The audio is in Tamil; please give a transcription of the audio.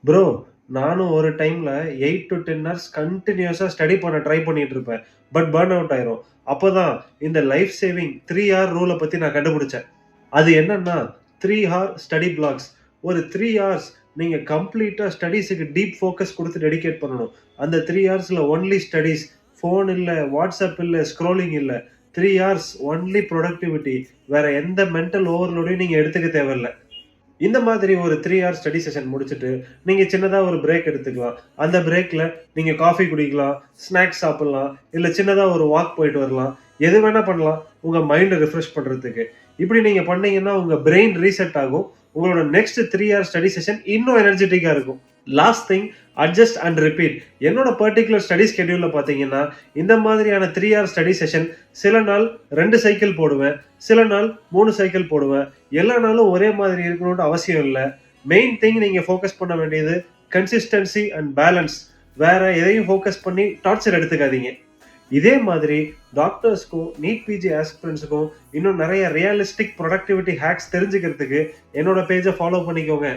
ப்ரோ, நானும் ஒரு டைம்ல 8 டூ 10 ஹார்ஸ் கன்டினியூஸா ஸ்டடி பண்ண ட்ரை பண்ணிட்டு இருப்பேன். பட் பர்ன் அவுட் ஆயிரும். அப்பதான் இந்த லைஃப் சேவிங் 3 ஹார் ரூல பத்தி நான் கண்டுபிடிச்சேன். அது என்னன்னா 3 ஹார் ஸ்டடி பிளாக்ஸ். ஒரு 3 ஹார்ஸ் நீங்க கம்ப்ளீட்டா ஸ்டடீஸ்க்கு டீப் ஃபோக்கஸ் குடுத்து டெடிகேட் பண்ணணும். அந்த 3 ஹார்ஸ்ல ஒன்லி ஸ்டடீஸ். ஃபோன் இல்ல, WhatsApp இல்ல, ஸ்க்ரோலிங் இல்ல. 3 ஹார்ஸ் ஒன்லி புரொடக்டிவிட்டி. வேற எந்த மென்டல் ஓவர்லோடையும் நீங்க எடுத்துக்க தேவையில்ல. இந்த மாதிரி ஒரு 3 ஹார் ஸ்டடி செஷன் முடிச்சுட்டு, நீங்க சின்னதா ஒரு பிரேக் எடுத்துக்கலாம். அந்த பிரேக்ல நீங்க காஃபி குடிக்கலாம், ஸ்நாக்ஸ் சாப்பிடலாம், இல்ல சின்னதா ஒரு வாக் போயிட்டு வரலாம். எது வேணா பண்ணலாம். உங்க மைண்ட ரிஃப்ரெஷ் பண்றதுக்கு. இப்படி நீங்க பண்ணீங்கன்னா, உங்க பிரெயின் ரீசெட் ஆகும். உங்களோட நெக்ஸ்ட் 3 ஹார் ஸ்டடி செஷன் இன்னும் எனர்ஜெட்டிக்கா இருக்கும். Last thing adjust and repeat. என்னோட பர்ட்டிகுலர் ஸ்டடி ஸ்கெட்யூல்ல பார்த்தீங்கன்னா, இந்த மாதிரியான 3 ஹார் ஸ்டடி செஷன் சில நாள் 2 சைக்கிள் போடுவேன். சில நாள் 3 சைக்கிள் போடுவேன். எல்லா நாளும் ஒரே மாதிரி இருக்கணும்னு அவசியம் இல்ல. மெயின் திங் நீங்க ஃபோக்கஸ் பண்ண வேண்டியது கன்சிஸ்டன்சி அண்ட் பேலன்ஸ். வேற எதையும் ஃபோக்கஸ் பண்ணி டார்ச்சர் எடுத்துக்காதீங்க. இதே மாதிரி டாக்டர்ஸ்க்கும், நீட் பிஜி ஆஸ்பிரண்ட்ஸ்க்கும் இன்னும் நெறைய ரியலிஸ்டிக் புரொடக்டிவிட்டி ஹேக்ஸ் தெரிஞ்சுக்கிறதுக்கு என்னோட பேஜ ஃபாலோ பண்ணிக்கோங்க.